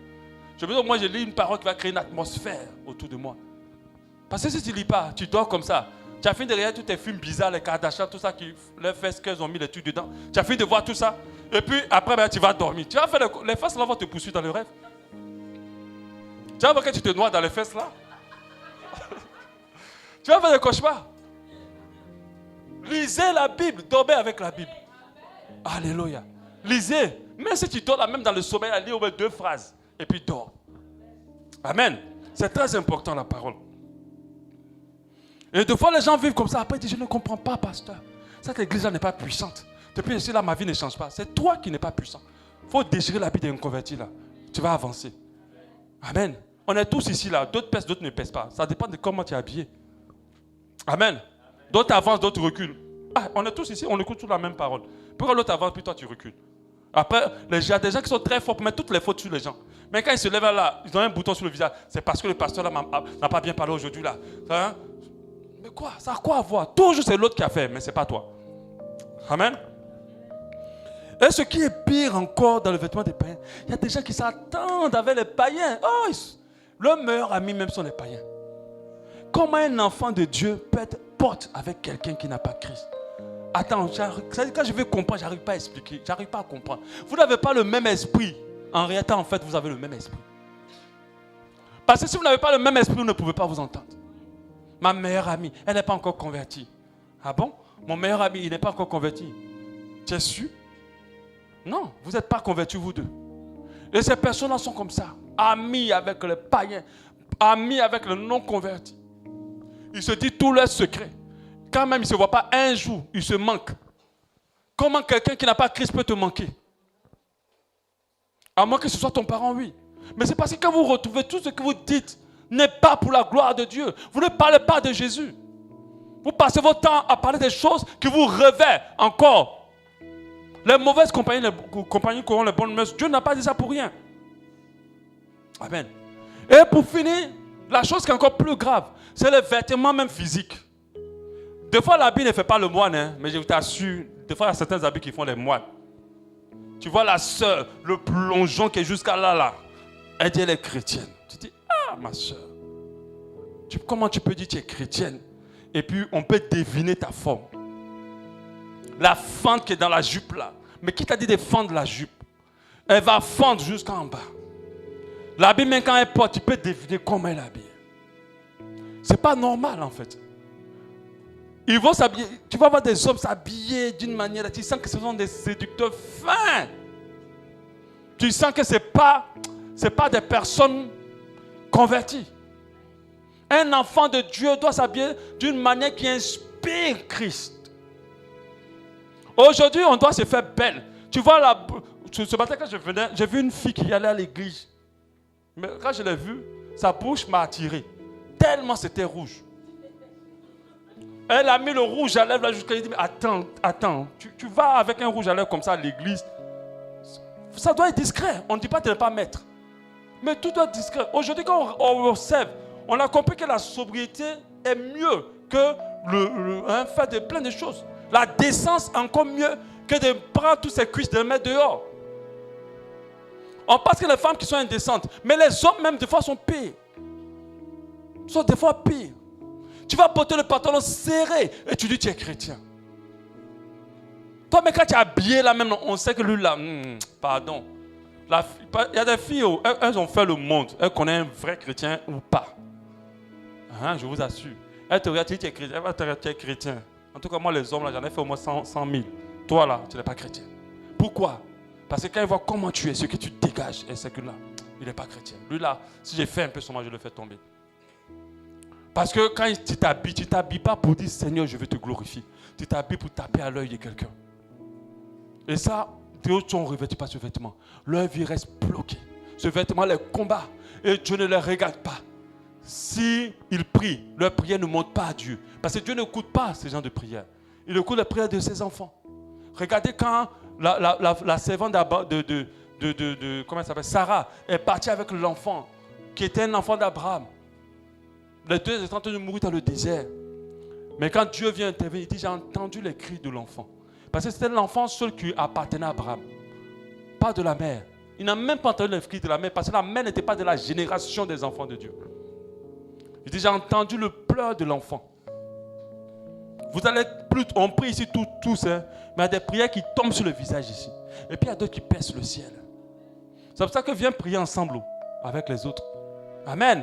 Je veux dire, moi, je lis une parole qui va créer une atmosphère autour de moi. Parce que si tu ne lis pas, tu dors comme ça. Tu as fini de regarder tous tes films bizarres, les Kardashians, tout ça, les fesses qu'elles ont mis les trucs dedans. Tu as fini de voir tout ça. Et puis après, tu vas dormir. Tu vas faire les fesses là vont te poursuivre dans le rêve. Tu vas voir que tu te noies dans les fesses là. Tu vas faire des cauchemars. Lisez la Bible, dormez avec la Bible. Alléluia. Lisez. Même si tu dors là, même dans le sommeil, lis au moins 2 phrases. Et puis dors. Amen. C'est très important la parole. Et des fois, les gens vivent comme ça. Après, ils disent, je ne comprends pas, pasteur. Cette église-là n'est pas puissante. Depuis ici, là, ma vie ne change pas. C'est toi qui n'es pas puissant. Il faut déchirer la vie d'un converti, là. Tu vas avancer. Amen. On est tous ici, là. D'autres pèsent, d'autres ne pèsent pas. Ça dépend de comment tu es habillé. Amen. D'autres avancent, d'autres reculent. Ah, on est tous ici, on écoute toute la même parole. Pourquoi l'autre avance, puis toi, tu recules? Après, il y a des gens qui sont très forts pour mettre toutes les fautes sur les gens. Mais quand ils se lèvent là, ils ont un bouton sur le visage. C'est parce que le pasteur là n'a pas bien parlé aujourd'hui, là. Hein? Mais quoi? Ça a quoi à voir? Toujours c'est l'autre qui a fait, mais ce n'est pas toi. Amen. Et ce qui est pire encore dans le vêtement des païens, il y a des gens qui s'attendent avec les païens. Oh, leur meilleur ami même sont les païens. Comment un enfant de Dieu peut être pote avec quelqu'un qui n'a pas Christ? Attends, quand je veux comprendre, je n'arrive pas à expliquer. Je n'arrive pas à comprendre. Vous n'avez pas le même esprit. En réalité, en fait, vous avez le même esprit. Parce que si vous n'avez pas le même esprit, vous ne pouvez pas vous entendre. Ma meilleure amie, elle n'est pas encore convertie. Ah bon? Mon meilleur ami, il n'est pas encore converti. Tu es sûr? Non, vous n'êtes pas convertis, vous deux. Et ces personnes-là sont comme ça. Amis avec les païens. Amis avec les non-convertis. Ils se disent tous leurs secrets. Quand même, ils ne se voient pas un jour, ils se manquent. Comment quelqu'un qui n'a pas Christ peut te manquer? À moins que ce soit ton parent, oui. Mais c'est parce que quand vous retrouvez tout ce que vous dites n'est pas pour la gloire de Dieu. Vous ne parlez pas de Jésus. Vous passez votre temps à parler des choses qui vous réveillent encore. Les mauvaises compagnies, les compagnies qui ont les bonnes mœurs, Dieu n'a pas dit ça pour rien. Amen. Et pour finir, la chose qui est encore plus grave, c'est les vêtements même physiques. Des fois, l'habit ne fait pas le moine, hein, mais je t'assure, des fois, il y a certains habits qui font les moines. Tu vois la sœur, le plongeon qui est jusqu'à là. Elle dit, elle est chrétienne. Tu dis, ah, ma sœur, comment tu peux dire que tu es chrétienne? Et puis, on peut deviner ta forme. La fente qui est dans la jupe là. Mais qui t'a dit de fendre la jupe? Elle va fendre jusqu'en bas. L'habit, même quand elle porte, tu peux deviner comment elle est habillée. C'est pas normal, en fait. Ils vont s'habiller. Tu vas voir des hommes s'habiller d'une manière. Tu sens que ce sont des séducteurs fins. Tu sens que ce n'est pas des personnes converties. Un enfant de Dieu doit s'habiller d'une manière qui inspire Christ. Aujourd'hui, on doit se faire belle. Tu vois, ce matin, quand je venais, j'ai vu une fille qui allait à l'église. Mais quand je l'ai vue, sa bouche m'a attiré. Tellement c'était rouge. Elle a mis le rouge à lèvres là jusqu'à lui dire, mais attends, tu vas avec un rouge à lèvres comme ça à l'église. Ça doit être discret. On ne dit pas de ne pas mettre. Mais tout doit être discret. Aujourd'hui, quand on observe, on a compris que la sobriété est mieux que faire de plein de choses. La décence encore mieux que de prendre tous ces cuisses de les mettre dehors. On pense que les femmes qui sont indécentes, mais les hommes même des fois sont pires. Sont des fois pires. Tu vas porter le pantalon serré et tu dis que tu es chrétien. Toi, mais quand tu es habillé là même, on sait que lui là, pardon. Il y a des filles, elles ont fait le monde. Elles connaissent un vrai chrétien ou pas. Hein, je vous assure. Elle te regarde, tu dis tu es chrétien. Elle va te regarder, tu es chrétien. En tout cas, moi, les hommes, là, j'en ai fait au moins 100 000. Toi, là, tu n'es pas chrétien. Pourquoi? Parce que quand il voit comment tu es, ce que tu dégages, et c'est que là, il n'est pas chrétien. Lui, là, si j'ai fait un peu son mal, je le fais tomber. Parce que quand tu t'habilles pas pour dire Seigneur, je veux te glorifier. Tu t'habilles pour taper à l'œil de quelqu'un. Et ça, Dieu, on ne revêtit pas ce vêtement. Leur vie reste bloquée. Ce vêtement les combat. Et Dieu ne les regarde pas. Si ils prient, leur prière ne monte pas à Dieu. Parce que Dieu n'écoute pas ces gens de prière. Il écoute les prières de ses enfants. Regardez quand la servante comment elle s'appelle, Sarah est partie avec l'enfant qui était un enfant d'Abraham. Les deux étaient en train de mourir dans le désert. Mais quand Dieu vient intervenir, il dit, j'ai entendu les cris de l'enfant. Parce que c'était l'enfant seul qui appartenait à Abraham. Pas de la mère. Il n'a même pas entendu les cris de la mère parce que la mère n'était pas de la génération des enfants de Dieu. Il dit, j'ai entendu le pleur de l'enfant. Vous allez plus, on prie ici tous, hein, mais il y a des prières qui tombent sur le visage ici. Et puis il y a d'autres qui percent le ciel. C'est pour ça que viens prier ensemble avec les autres. Amen.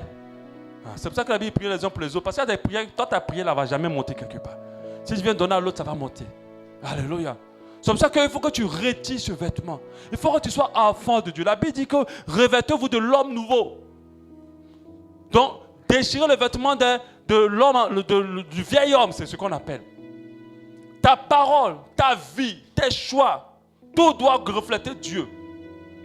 C'est pour ça que la Bible prie les uns pour les autres. Parce qu'il y a des prières, toi ta prière ne va jamais monter quelque part. Si tu viens donner à l'autre, ça va monter. Alléluia. C'est pour ça qu'il faut que tu retires ce vêtement. Il faut que tu sois enfant de Dieu. La Bible dit que revêtez-vous de l'homme nouveau. Donc, déchirer le vêtement de l'homme, du vieil homme, c'est ce qu'on appelle. Ta parole, ta vie, tes choix, tout doit refléter Dieu.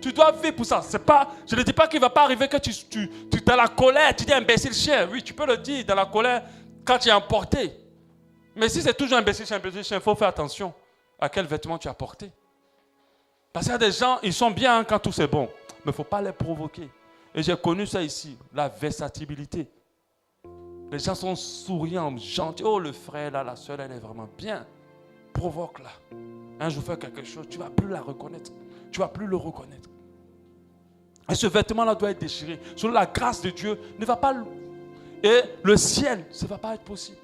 Tu dois vivre pour ça. C'est pas, je ne dis pas qu'il ne va pas arriver que tu es dans la colère, tu dis imbécile chien. Oui, tu peux le dire dans la colère quand tu es emporté. Mais si c'est toujours imbécile chien, il faut faire attention à quel vêtement tu as porté. Parce qu'il y a des gens, ils sont bien quand tout c'est bon. Mais il ne faut pas les provoquer. Et j'ai connu ça ici, la versatilité. Les gens sont souriants, gentils. Oh, le frère là, la soeur, elle est vraiment bien. Provoque-la. Un jour, fais quelque chose, tu ne vas plus la reconnaître. Tu ne vas plus le reconnaître. Et ce vêtement-là doit être déchiré. Selon la grâce de Dieu, ne va pas... Et le ciel, ça ne va pas être possible.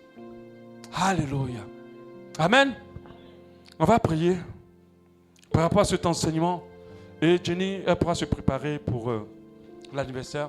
Alléluia. Amen. On va prier par rapport à cet enseignement. Et Jenny, elle pourra se préparer pour l'anniversaire.